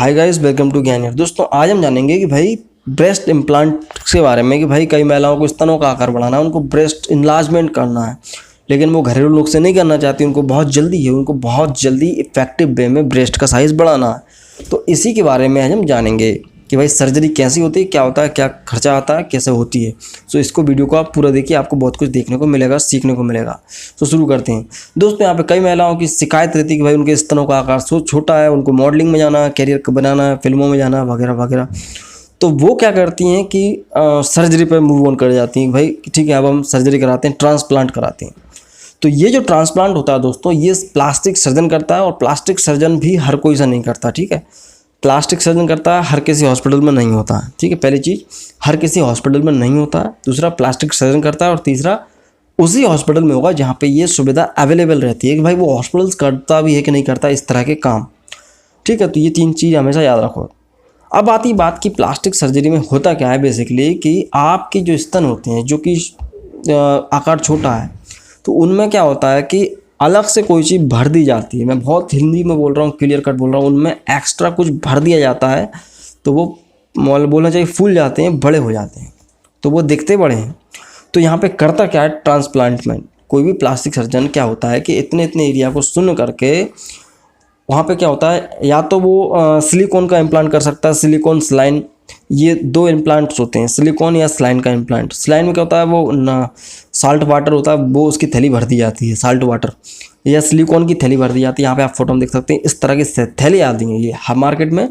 Hi guys, welcome to ज्ञान यार। दोस्तों आज हम जानेंगे कि भाई ब्रेस्ट इम्प्लांट के बारे में कि भाई कई महिलाओं को स्तनों का आकार बढ़ाना है, उनको ब्रेस्ट इन्लार्जमेंट करना है, लेकिन वो घरेलू नुस्खे नहीं करना चाहती। उनको बहुत जल्दी इफेक्टिव वे में ब्रेस्ट का साइज़ बढ़ाना है। तो इसी के बारे में आज हम जानेंगे कि भाई सर्जरी कैसी होती है, क्या होता है, क्या खर्चा आता है, कैसे होती है। सो इसको वीडियो को आप पूरा देखिए, आपको बहुत कुछ देखने को मिलेगा, सीखने को मिलेगा। तो शुरू करते हैं। दोस्तों यहाँ पे कई महिलाओं की शिकायत रहती है कि भाई उनके स्तनों का आकार छोटा है, उनको मॉडलिंग में जाना है, कैरियर बनाना है, फिल्मों में जाना है, वगैरह वगैरह। तो वो क्या करती हैं कि सर्जरी पर मूव ऑन कर जाती हैं। भाई ठीक है, अब हम सर्जरी कराते हैं, ट्रांसप्लांट कराते हैं। तो ये जो ट्रांसप्लांट होता है दोस्तों, ये प्लास्टिक सर्जन करता है, और प्लास्टिक सर्जन भी हर कोई सा नहीं करता। ठीक है, प्लास्टिक सर्जन करता है, हर किसी हॉस्पिटल में नहीं होता है। ठीक है, पहली चीज़ हर किसी हॉस्पिटल में नहीं होता है। दूसरा प्लास्टिक सर्जन करता है, और तीसरा उसी हॉस्पिटल में होगा जहाँ पे ये सुविधा अवेलेबल रहती है कि भाई वो हॉस्पिटल्स करता भी है कि नहीं करता इस तरह के काम। ठीक है, तो ये तीन चीज़ हमेशा याद रखो। अब आती बात की प्लास्टिक सर्जरी में होता क्या है बेसिकली कि आपके जो स्तन होते हैं जो कि आकार छोटा है, तो उनमें क्या होता है कि अलग से कोई चीज़ भर दी जाती है। मैं बहुत हिंदी में बोल रहा हूँ, क्लियर कट बोल रहा हूँ। उनमें एक्स्ट्रा कुछ भर दिया जाता है, तो वो बोलना चाहिए फूल जाते हैं, बड़े हो जाते हैं, तो वो दिखते बड़े हैं। तो यहाँ पे करता क्या है ट्रांसप्लांट में कोई भी प्लास्टिक सर्जन, क्या होता है कि इतने इतने एरिया को सुन करके वहाँ पे क्या होता है, या तो वो सिलिकॉन का इम्प्लांट कर सकता है, सिलिकॉन स्लाइन, ये दो इम्प्लांट्स होते हैं, सिलिकॉन या स्लाइन का इम्प्लांट। स्लाइन में क्या होता है, वो साल्ट वाटर होता है, वो उसकी थैली भर दी जाती है, साल्ट वाटर, या सिलिकॉन की थैली भर दी जाती है। यहाँ पे आप फोटो में देख सकते हैं, इस तरह की थैली आती हैं। ये हर मार्केट में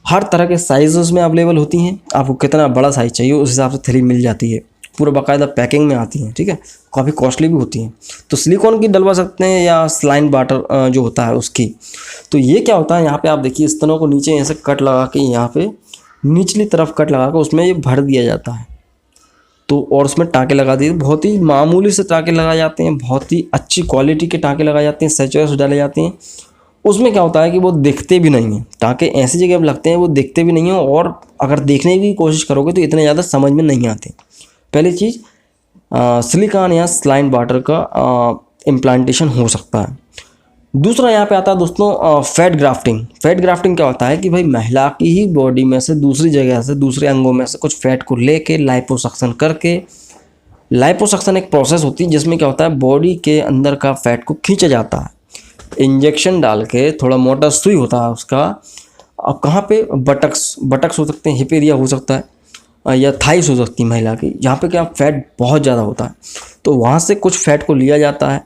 हर तरह के साइज़ में अवेलेबल होती हैं। आपको कितना बड़ा साइज़ चाहिए उस हिसाब से थैली मिल जाती है, पूरा बाकायदा पैकिंग में आती हैं। ठीक है, काफ़ी कॉस्टली भी होती हैं। तो सिलिकॉन की डलवा सकते हैं या स्लाइन वाटर जो होता है उसकी। तो ये क्या होता है, यहाँ पे आप देखिए स्तनों को नीचे ऐसे कट लगा के, यहाँ पे निचली तरफ कट लगा कर उसमें ये भर दिया जाता है। तो और उसमें टाँके लगा दिए, बहुत ही मामूली से टाँके लगाए जाते हैं, बहुत ही अच्छी क्वालिटी के टाँके लगाए जाते हैं, सैचुरस डाले जाते हैं। उसमें क्या होता है कि वो दिखते भी नहीं हैं। टाँके ऐसी जगह पर लगते हैं वो दिखते भी नहीं हैं, और अगर देखने की कोशिश करोगे तो इतने ज़्यादा समझ में नहीं आते। पहली चीज़ सिलिकॉन या स्लाइन वाटर का इम्प्लांटेशन हो सकता है। दूसरा यहाँ पे आता है दोस्तों फैट ग्राफ्टिंग। फैट ग्राफ्टिंग क्या होता है कि भाई महिला की ही बॉडी में से दूसरी जगह से, दूसरे अंगों में से कुछ फैट को लेके लाइपोसक्शन करके, लाइपोसक्शन एक प्रोसेस होती है जिसमें क्या होता है बॉडी के अंदर का फैट को खींचा जाता है, इंजेक्शन डाल के, थोड़ा मोटा सुई होता है उसका। अब कहाँ पे, बटक्स हो सकते हैं, हिप एरिया हो सकता है, या थाइस हो सकती है महिला की, जहाँ पे क्या फैट बहुत ज़्यादा होता है। तो वहाँ से कुछ फैट को लिया जाता है,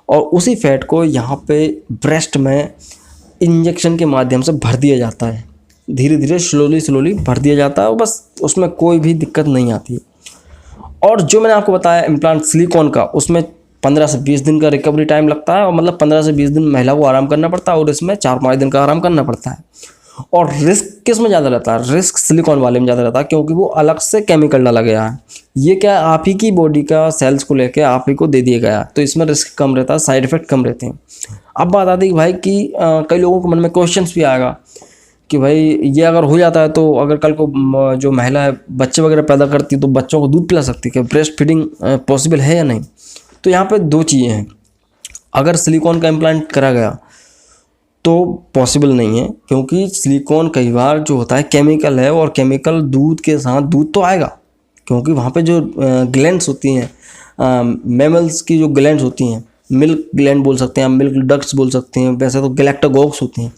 और उसी फैट को यहाँ पे ब्रेस्ट में इंजेक्शन के माध्यम से भर दिया जाता है। धीरे धीरे स्लोली भर दिया जाता है, और बस उसमें कोई भी दिक्कत नहीं आती है। और जो मैंने आपको बताया इम्प्लांट सिलिकॉन का, उसमें 15 से 20 दिन का रिकवरी टाइम लगता है, और मतलब 15 से 20 दिन महिला को आराम करना पड़ता है, और इसमें 4-5 दिन का आराम करना पड़ता है। और रिस्क किस में ज़्यादा रहता है, रिस्क सिलिकॉन वाले में ज़्यादा रहता है, क्योंकि वो अलग से केमिकल डाला गया है। ये क्या आप ही की बॉडी का सेल्स को लेके आप ही को दे दिया गया, तो इसमें रिस्क कम रहता है, साइड इफेक्ट कम रहते हैं। अब बात आती है कि भाई कि कई लोगों के मन में क्वेश्चंस भी आएगा कि भाई ये अगर हो जाता है तो अगर कल को जो महिला है बच्चे वगैरह पैदा करती है तो बच्चों को दूध पिला सकती है, क्या ब्रेस्ट फीडिंग पॉसिबल है या नहीं। तो यहाँ पर दो चीज़ें हैं, अगर सिलिकॉन का इम्प्लांट करा गया तो पॉसिबल नहीं है, क्योंकि सिलिकॉन कई बार जो होता है केमिकल है, और केमिकल दूध के साथ दूध तो आएगा, क्योंकि वहाँ पे जो ग्लैंड्स होती हैं, मैमल्स की जो ग्लैंड्स होती हैं, मिल्क ग्लैंड बोल सकते हैं, मिल्क डक्ट्स बोल सकते हैं, वैसे तो गैलेक्टोगोक्स होते हैं।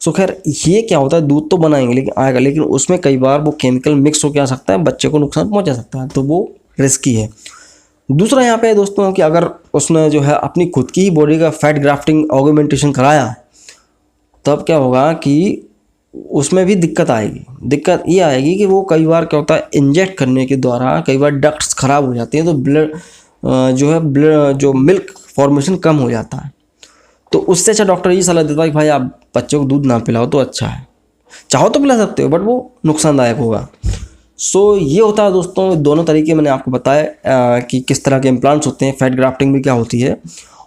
सो खैर ये क्या होता है, दूध तो बनाएंगे लेकिन आएगा, लेकिन उसमें कई बार वो केमिकल मिक्स होकर आ सकता है, बच्चे को नुकसान पहुँचा सकता है, तो वो रिस्की है। दूसरा यहाँ पे दोस्तों कि अगर उसने जो है अपनी खुद की ही बॉडी का फैट ग्राफ्टिंग ऑगमेंटेशन कराया, तब क्या होगा कि उसमें भी दिक्कत आएगी। दिक्कत ये आएगी कि वो कई बार क्या होता है इंजेक्ट करने के द्वारा कई बार डक्ट्स ख़राब हो जाती हैं, तो ब्लड जो मिल्क फॉर्मेशन कम हो जाता है। तो उससे अच्छा डॉक्टर ये सलाह देता है कि भाई आप बच्चे को दूध ना पिलाओ तो अच्छा है, चाहो तो पिला सकते हो बट वो नुकसानदायक होगा। सो ये होता है दोस्तों, दोनों तरीके मैंने आपको बताया कि किस तरह के इम्प्लांट्स होते हैं, फैट ग्राफ्टिंग भी क्या होती है।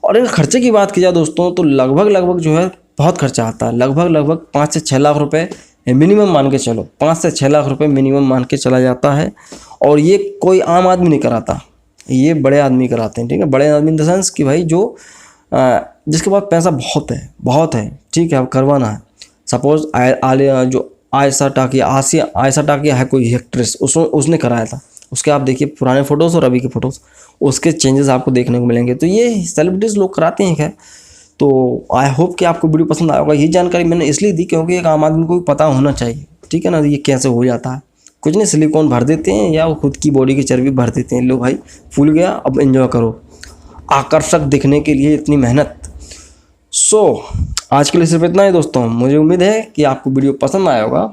और अगर खर्चे की बात की जाए दोस्तों, तो लगभग जो है बहुत खर्चा आता है, लगभग 5 से 6 लाख रुपए मिनिमम मान के चलो, 5 से 6 लाख रुपए मिनिमम मान के चला जाता है। और ये कोई आम आदमी नहीं कराता, ये बड़े आदमी कराते हैं। ठीक है, बड़े आदमी इन द सेंस कि भाई जो जिसके पास पैसा बहुत है, ठीक है, अब करवाना है, सपोज जो आयशा टाकिया है कोई एक्ट्रेस, उसने कराया था, उसके आप देखिए पुराने फ़ोटोज़ और अभी के फ़ोटोज़, उसके चेंजेस आपको देखने को मिलेंगे। तो ये सेलिब्रिटीज़ लोग कराते हैं। खैर, तो आई होप कि आपको वीडियो पसंद आया होगा। ये जानकारी मैंने इसलिए दी क्योंकि एक आम आदमी को भी पता होना चाहिए, ठीक है ना, ये कैसे हो जाता है। कुछ नहीं, सिलिकॉन भर देते हैं या वो खुद की बॉडी की चर्बी भर देते हैं। लो भाई, फूल गया, अब एंजॉय करो, आकर्षक दिखने के लिए इतनी मेहनत। आज के लिए सिर्फ इतना ही दोस्तों। मुझे उम्मीद है कि आपको वीडियो पसंद आया होगा।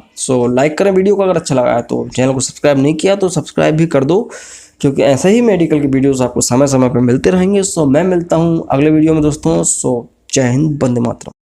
लाइक करें वीडियो को, अगर अच्छा लगा है तो। चैनल को सब्सक्राइब नहीं किया तो सब्सक्राइब भी कर दो, क्योंकि ऐसे ही मेडिकल की वीडियोस आपको समय समय पर मिलते रहेंगे। मैं मिलता हूँ अगले वीडियो में दोस्तों। जय हिंद, वंदे मातरम।